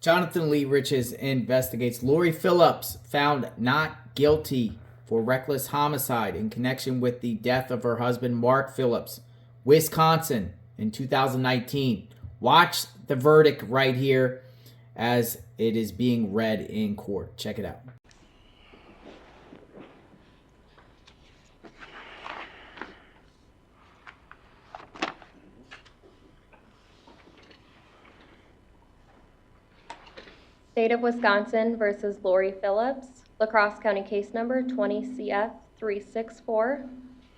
Jonathan Lee Riches investigates Lori Phillips found not guilty for reckless homicide in connection with the death of her husband, Mark Phillips, Wisconsin, in 2019. Watch the verdict right here as it is being read in court. Check it out. State of Wisconsin versus Lori Phillips, La Crosse County case number 20CF364.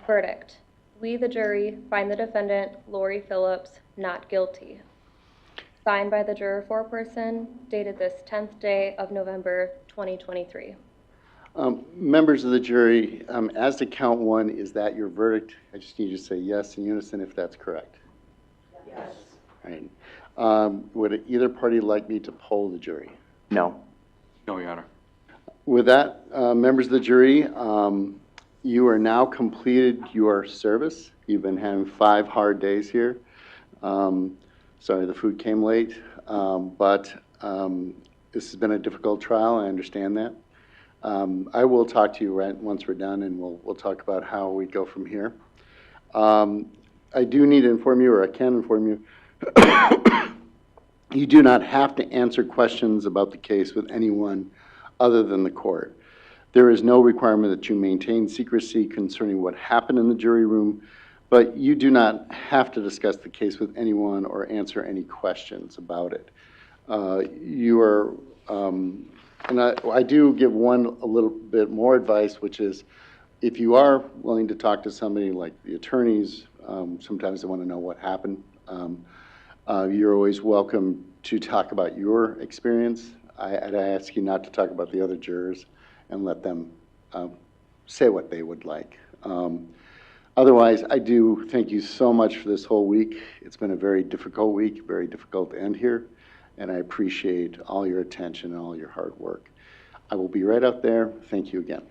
Verdict: we, the jury, find the defendant, Lori Phillips, not guilty. Signed by the juror foreperson, dated this 10th day of November 2023. Members of the jury, as to count one, is that your verdict? I just need you to say yes in unison if that's correct. Yes. All right. Would either party like me to poll the jury? No. No, Your Honor. With that, members of the jury, you are now completed your service. You've been having 5 hard days here. Sorry the food came late, but this has been a difficult trial. I understand that. I will talk to you once we're done, and we'll talk about how we go from here. I do need to inform you, or I can inform you, you do not have to answer questions about the case with anyone other than the court. There is no requirement that you maintain secrecy concerning what happened in the jury room, but you do not have to discuss the case with anyone or answer any questions about it. And I do give a little bit more advice, which is if you are willing to talk to somebody like the attorneys, sometimes they want to know what happened. You're always welcome to talk about your experience. I'd ask you not to talk about the other jurors and let them say what they would like. Otherwise, I do thank you so much for this whole week. It's been a very difficult week, very difficult to end here, and I appreciate all your attention and all your hard work. I will be right out there. Thank you again.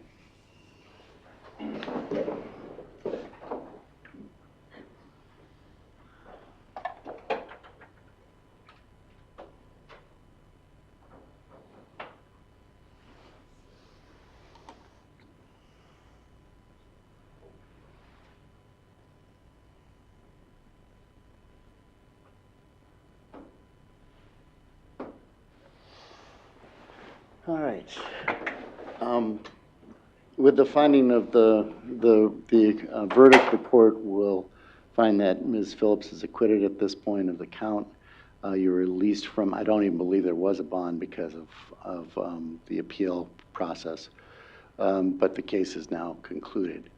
All right. With the finding of the verdict, the court will find that Ms. Phillips is acquitted at this point of the count. You're released from, I don't even believe there was a bond because of the appeal process, but the case is now concluded.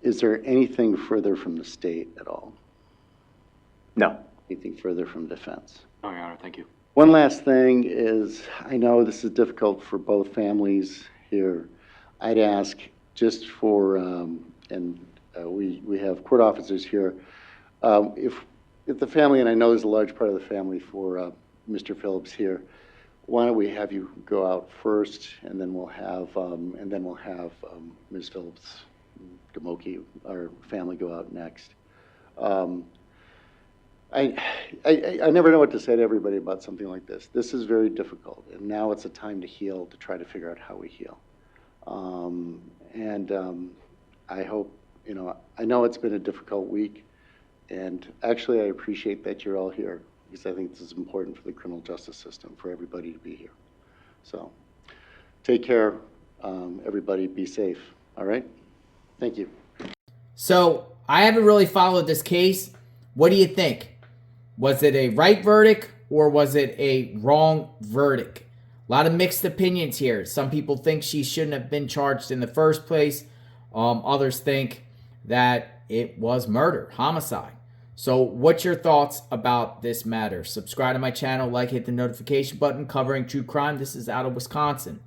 Is there anything further from the state at all? No. Anything further from defense? No, Your Honor. Thank you. One last thing is, I know this is difficult for both families here. I'd ask just for, we have court officers here, if the family, and I know there's a large part of the family for Mr. Phillips here, why don't we have you go out first, and then we'll have Ms. Phillips, Gamoki, our family, go out next. I never know what to say to everybody about something like this. This is very difficult, and now it's a time to heal, to try to figure out how we heal. I hope, I know it's been a difficult week, and actually I appreciate that you're all here, because I think this is important for the criminal justice system, for everybody to be here. So, take care, everybody, be safe, all right? Thank you. So, I haven't really followed this case. What do you think? Was it a right verdict or was it a wrong verdict? A lot of mixed opinions here. Some people think she shouldn't have been charged in the first place. Others think that it was murder, homicide. So what's your thoughts about this matter? Subscribe to my channel, like, hit the notification button, covering true crime. This is out of Wisconsin.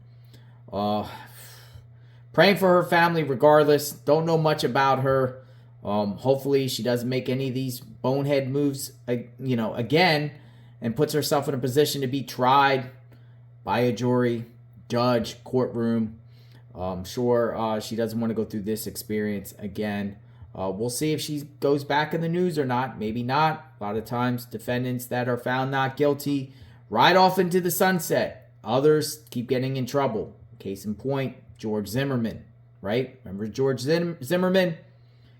Praying for her family regardless. Don't know much about her. Hopefully she doesn't make any of these bonehead moves, again, and puts herself in a position to be tried by a jury, judge, courtroom. I'm sure she doesn't want to go through this experience again. We'll see if she goes back in the news or not. Maybe not. A lot of times defendants that are found not guilty ride off into the sunset. Others keep getting in trouble. Case in point, George Zimmerman, right? Remember George Zimmerman?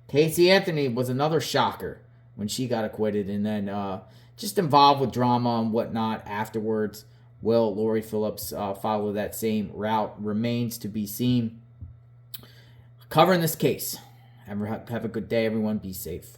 Casey Anthony was another shocker when she got acquitted, and then just involved with drama and whatnot afterwards. Will Lori Phillips follow that same route? Remains to be seen. Covering this case. Have a good day, everyone. Be safe.